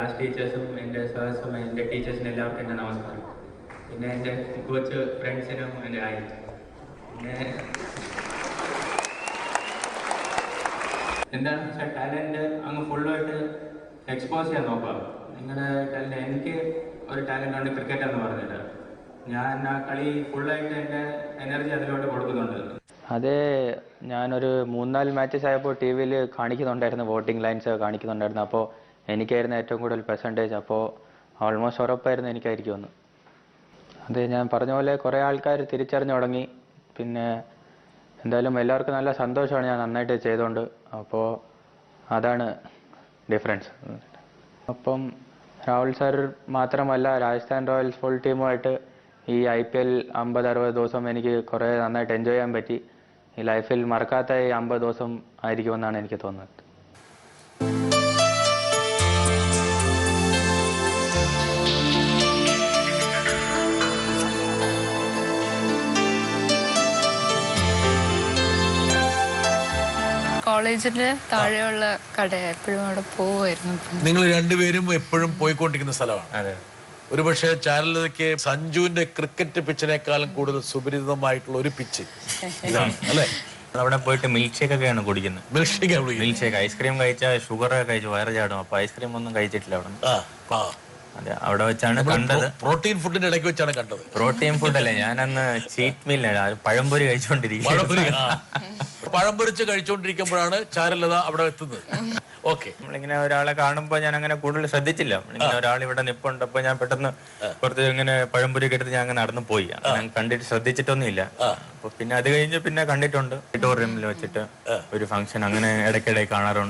Class ടീച്ചേഴ്സും എൻ്റെ സാഴ്സും എൻ്റെ ടീച്ചേഴ്സിനും എല്ലാവർക്കും എൻ്റെ നമസ്കാരം. പിന്നെ എൻ്റെ കോച്ച് ഫ്രണ്ട്സിനും എൻ്റെ ഹായ്. പിന്നെ എന്താണെന്ന് വെച്ചാൽ ടാലൻറ്റ് അങ്ങ് ഫുള്ളായിട്ട് എക്സ്പോസ് ചെയ്യാൻ നോക്കുക. നിങ്ങളുടെ ടാലൻറ്റ്, എനിക്ക് ഒരു ടാലൻ്റ് ഉണ്ട് ക്രിക്കറ്റ് എന്ന് പറഞ്ഞിട്ട്. ഞാൻ ആ കളി ഫുള്ളായിട്ട് എൻ്റെ എനർജി അതിലോട്ട് കൊടുക്കുന്നുണ്ട്. അത് ഞാനൊരു 3-4 മാച്ചസ് ആയപ്പോൾ ടി വിയിൽ കാണിക്കുന്നുണ്ടായിരുന്നു, വോട്ടിംഗ് ലൈൻസ് കാണിക്കുന്നുണ്ടായിരുന്നു. അപ്പോൾ എനിക്കായിരുന്നു ഏറ്റവും കൂടുതൽ പെർസെൻറ്റേജ്. അപ്പോൾ ഓൾമോസ്റ്റ് ഉറപ്പായിരുന്നു എനിക്കായിരിക്കുമെന്ന്. അത് ഞാൻ പറഞ്ഞ പോലെ കുറേ ആൾക്കാർ തിരിച്ചറിഞ്ഞു തുടങ്ങി. പിന്നെ എന്തായാലും എല്ലാവർക്കും നല്ല സന്തോഷമാണ് ഞാൻ നന്നായിട്ട് ചെയ്തുകൊണ്ട്. അപ്പോൾ അതാണ് ഡിഫറൻസ്. അപ്പം രാഹുൽ സാർ മാത്രമല്ല, രാജസ്ഥാൻ റോയൽസ് ഫുൾ ടീമുമായിട്ട് ഈ IPL 50-60 ദിവസം എനിക്ക് കുറേ നന്നായിട്ട് എൻജോയ് ചെയ്യാൻ പറ്റി. ഈ ലൈഫിൽ മറക്കാത്ത ഈ 50 ദിവസം ആയിരിക്കുമെന്നാണ് എനിക്ക് തോന്നുന്നത്. കോളേജിന് താഴെയുള്ള കട എപ്പോഴും അവിടെ പോവുമായിരുന്നു. നിങ്ങൾ രണ്ടുപേരും എപ്പോഴും പോയിക്കൊണ്ടിരിക്കുന്ന സ്ഥലമാണ്. അതെ, ഒരുപക്ഷെ ചാനലിലേക്ക് സഞ്ജുവിന്റെ ക്രിക്കറ്റ് പിച്ചിനേക്കാളും കൂടുതൽ സുപരിചിതമായിട്ടുള്ള ഒരു പിച്ച് ഇതാണ് അല്ലേ? അവിടെ പോയിട്ട് മിൽക്ക് ഷേക്ക് ഒക്കെയാണ് കുടിക്കുന്നത്. മിൽക്ക് ഷേക്ക്, ഐസ്ക്രീം കഴിച്ചാൽ ഷുഗർ ഒക്കെ കഴിച്ചു വയറ് ചാടും. അപ്പൊ ഐസ്ക്രീം ഒന്നും കഴിച്ചിട്ടില്ല അവിടെ. അതെ, അവിടെ വെച്ചാണ് കണ്ടത്. പ്രോട്ടീൻ ഫുഡിന്റെ ഇടയ്ക്ക് വെച്ചാണ് കണ്ടത്. പ്രോട്ടീൻ ഫുഡ് അല്ലേ, ഞാനന്ന് ചീറ്റ് മീലാണ് പഴംപൊരി കഴിച്ചുകൊണ്ടിരിക്കുന്നത്. പഴം പൊരിച്ച് കഴിച്ചുകൊണ്ടിരിക്കുമ്പോഴാണ് ചാരുലത അവിടെ എത്തുന്നത്. ഓക്കെ, നമ്മളിങ്ങനെ ഒരാളെ കാണുമ്പോൾ ഞാൻ അങ്ങനെ കൂടുതൽ ശ്രദ്ധിച്ചില്ല. ഇങ്ങനെ ഒരാൾ ഇവിടെ നിപ്പുണ്ട്, അപ്പൊ ഞാൻ പെട്ടെന്ന് പുറത്ത് ഇങ്ങനെ പഴംപൊരി ഒക്കെ എടുത്ത് ഞാൻ അങ്ങനെ നടന്നു പോയി. ഞാൻ കണ്ടിട്ട് ശ്രദ്ധിച്ചിട്ടൊന്നുമില്ല. അപ്പൊ പിന്നെ അത് കഴിഞ്ഞ് പിന്നെ കണ്ടിട്ടുണ്ട്. ഓഡിറ്റോറിയമിൽ വെച്ചിട്ട് ഒരു ഫംഗ്ഷൻ അങ്ങനെ ഇടയ്ക്കിടെ കാണാറുണ്ട്.